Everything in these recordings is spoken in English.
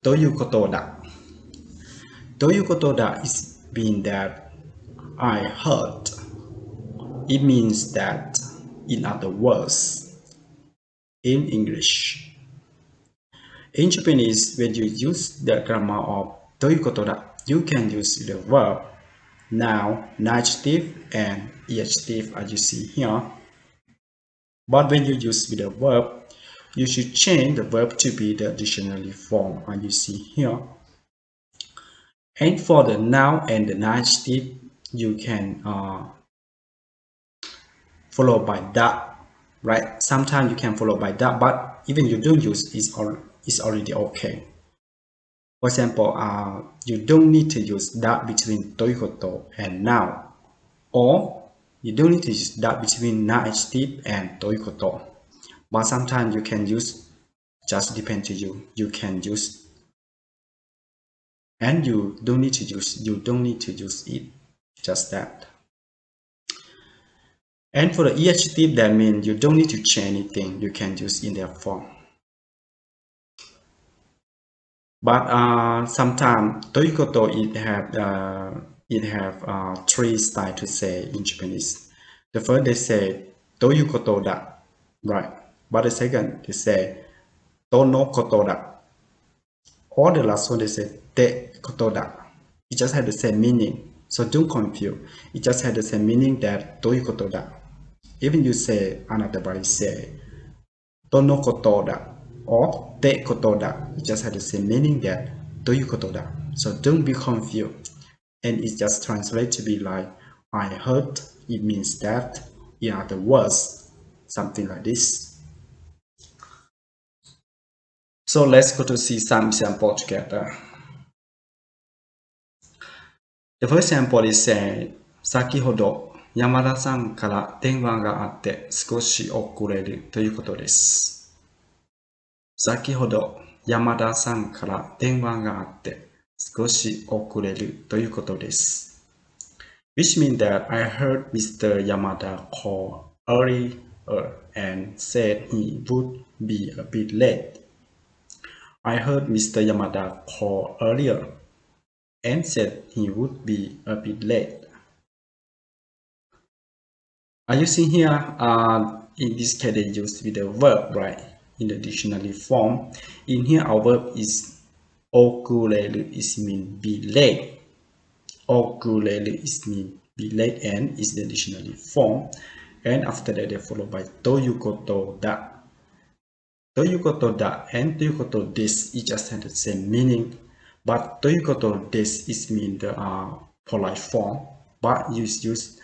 TOIUKOTODA. TOIUKOTODA is mean that I heard. It means that, in other words, in English. In Japanese, when you use the grammar of TOIUKOTODA, you can use the verb, noun, adjective, and adjective as you see here. But when you use with the verb, you should change the verb to be the dictionary form as you see here. And for the noun and the adjective, you can follow by that, right? Sometimes you can follow by that, but even you don't use it's already okay. For example, you don't need to use that between toikoto and noun, or you don't need to use that between adjective and toikoto. But sometimes you can use, just depend to you. You can use, and you don't need to use it, just that. And for the adjective, that means you don't need to change anything. You can use in their form. But sometimes toikoto it have three styles to say in Japanese. The first they say toiukotoda, right? But the second they say tonokotoda. Or the last one they say tekotoda. It just has the same meaning, so don't confuse. It just has the same meaning that toikotoda. Even you say another say tonokotoda or tekotoda, it just has the same meaning that toiukotoda. So don't be confused. And it just translates to be like I heard. It means that, in other words, something like this. So let's go to see some example together. The first example is saying 先ほど山田さんから電話があって少し遅れるということです。先ほど山田さんから電話があって少し遅れるということです。Which means that I heard Mr. Yamada call earlier and said he would be a bit late. I heard Mr. Yamada call earlier and said he would be a bit late. Are you seeing here? In this case, they used with the verb, right? In the dictionary form. In here, our verb is okureru, is mean be late. Okureru is mean be late and is the dictionary form. And after that, they followed by toiukotoda. Toiukotoda and toiukoto this, it just has the same meaning. But toiukoto this is mean the polite form. But you use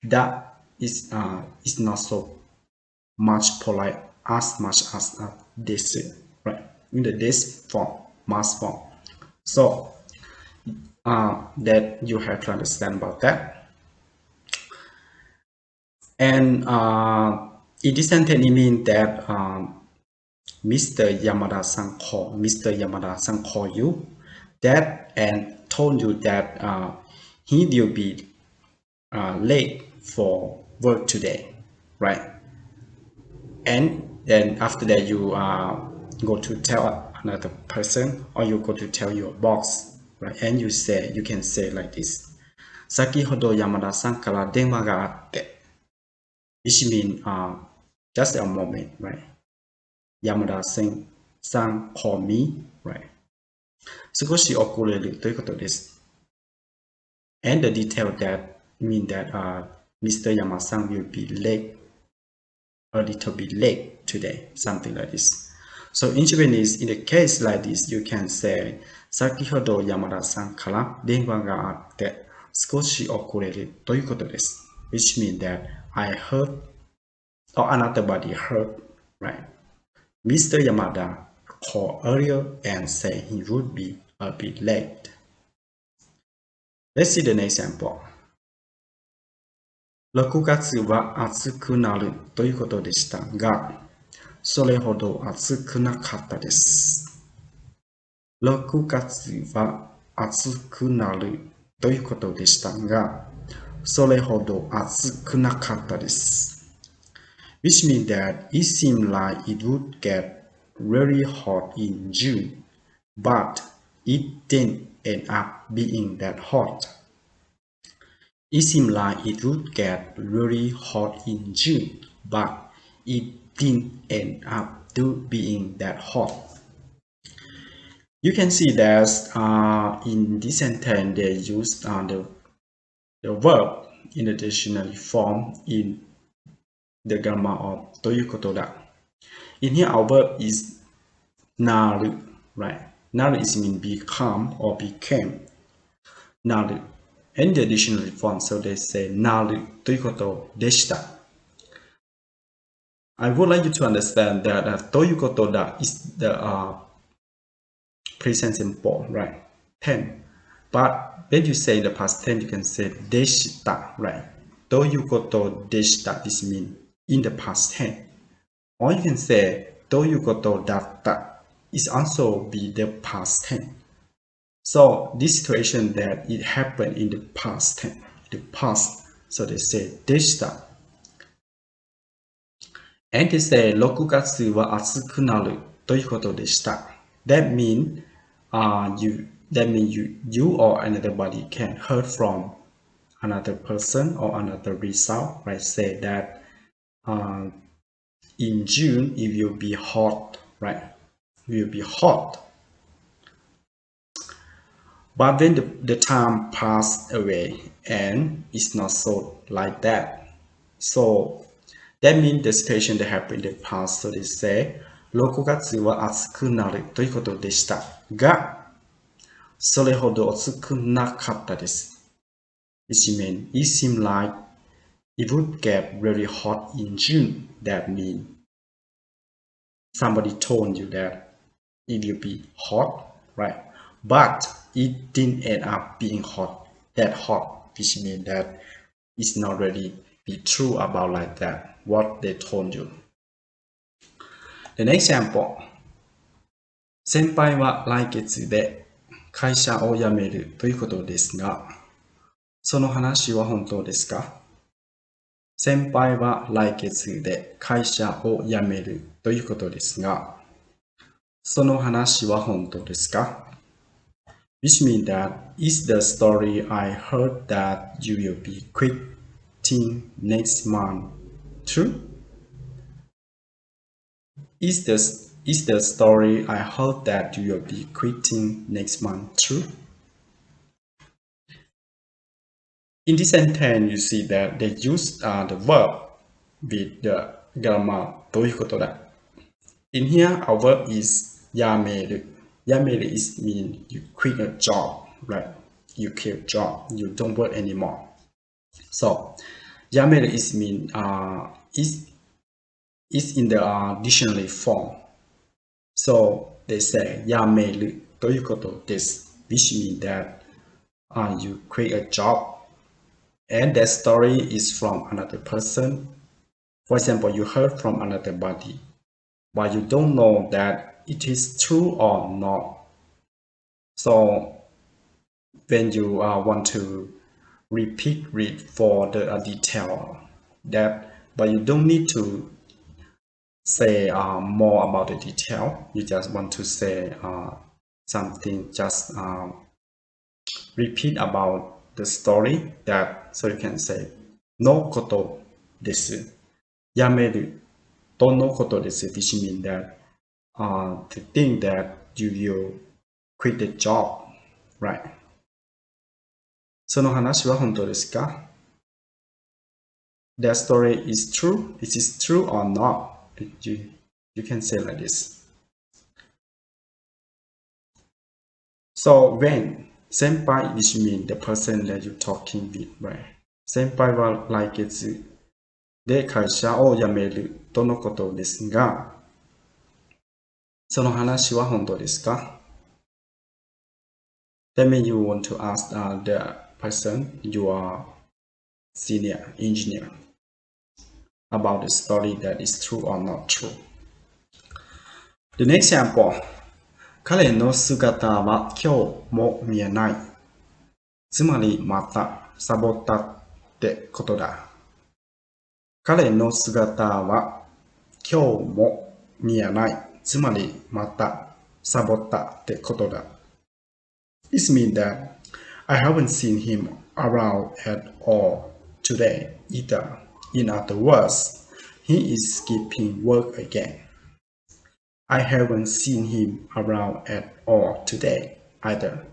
that is not so much polite as much as this, right? In the this form, mass form. So that you have to understand about that. And in this sentence, it means that Mr. Yamada-san called you that and told you that he will be late for work today, right? And then after that you go to tell another person, or you go to tell your boss, right? And you can say like this: 先ほど山田さんから電話があって which means just a moment, right? Yamada-san call me, right? 少し遅れるということです。And the detail that mean that Mr. Yamada-san will be late, a little bit late today, something like this. So in Japanese, in a case like this, you can say 先ほど山田さんから電話があって少し遅れるということです。Which means that I heard, or another heard, right? Mr. Yamada called earlier and said he would be a bit late. Let's see the next example. 6月は暑くなるということでしたが、それほど暑くなかったです。6月は暑くなるということでしたが、それほど暑くなかったです。Which means that it seemed like it would get really hot in June, but it didn't end up being that hot. It seemed like it would get really hot in June, but it didn't end up being that hot. You can see that in this sentence they used the verb in the dictionary form in the grammar of TOIUKOTODA. In here our verb is naru, right? Naru is mean become or became. Naru. In the dictionary form, so they say naru ということでした. I would like you to understand that ということだ is the present simple, right? Tense. But when you say the past tense, you can say でした, right? ということでした this means in the past tense. Or you can say ということだった is also be the past tense. So this situation that it happened in the past tense, the past. So they say でした. And they say 6月は暑くなるということでした. That means you or another body can hear from another person or another result, right? Say that in June it will be hot, right? It will be hot. But then the time passed away and it's not so like that. So that means the situation that happened in the past. So they say 6月は暑くなるということでしたが、それほど暑くなかったです。Which means it seemed like it would get really hot in June. That means somebody told you that it will be hot, right? But it didn't end up being that hot, which means that it's not really be true about like that, what they told you. The next example. 先輩は来月で会社を辞めるということですが、その話は本当ですか？先輩は来月で会社を辞めるということですが、その話は本当ですか？ Which means that is the story I heard that you will be quitting next month true? Is the story I heard that you will be quitting next month true? In this sentence, you see that they use the verb with the grammar ということだ. In here, our verb is 辞める. 辞める is mean you quit a job, right? You quit a job, you don't work anymore. So, 辞める is mean is in the dictionary form. So they say 辞めるということです. Which means that you quit a job. And that story is from another person. For example, you heard from another body, but you don't know that it is true or not. So when you want to read for the detail that, but you don't need to say more about the detail. You just want to say something, just repeat about the story that, so you can say のことです。辞めるとのことです。Which means that the thing that you will quit the job, right? その話は本当ですか？ That story is true. It is true or not? You can say like this. So when 先輩 which means the person that you're talking with, right? 先輩は来月で会社を辞めるとのことですが、その話は本当ですか？ That means you want to ask the person, your senior engineer, about the story that is true or not true. The next example. 彼の姿は今日も見えない。つまりまたサボったってことだ。彼の姿は今日も見えない。つまりまたサボったってことだ。It means that I haven't seen him around at all today either. In other words, he is skipping work again. I haven't seen him around at all today either.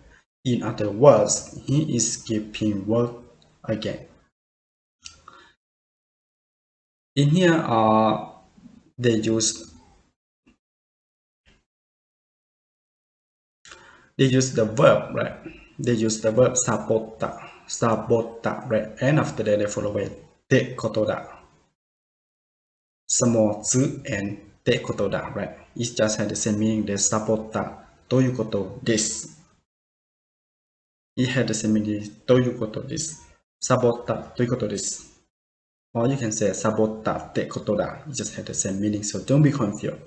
In other words, he is skipping work again. In here, they use the verb, right? They use the verb sabota, right? And after that, they follow with tekotoda. Small z and tekotoda, right? It just had the same meaning. The sabota, toyukoto this. It had the same meaning. Toyukoto this. Sabota, toyukoto this. Or you can say sabota tekotoda. It just had the same meaning. So don't be confused.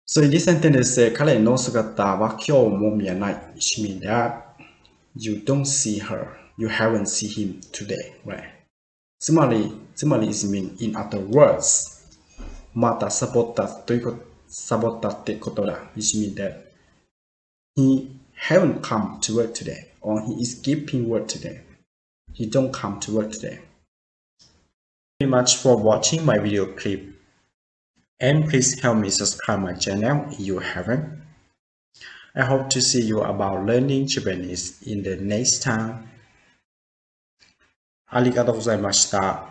So in this sentence, they say, 彼の姿は今日も見えない。Which means that you don't see her. You haven't seen him today, right? つまり is mean in other words. またサボったってことだ。Which means that he haven't come to work today, or he is skipping work today. He don't come to work today. Thank you very much for watching my video clip. And please help me subscribe my channel if you haven't. I hope to see you about learning Japanese in the next time. ありがとうございました。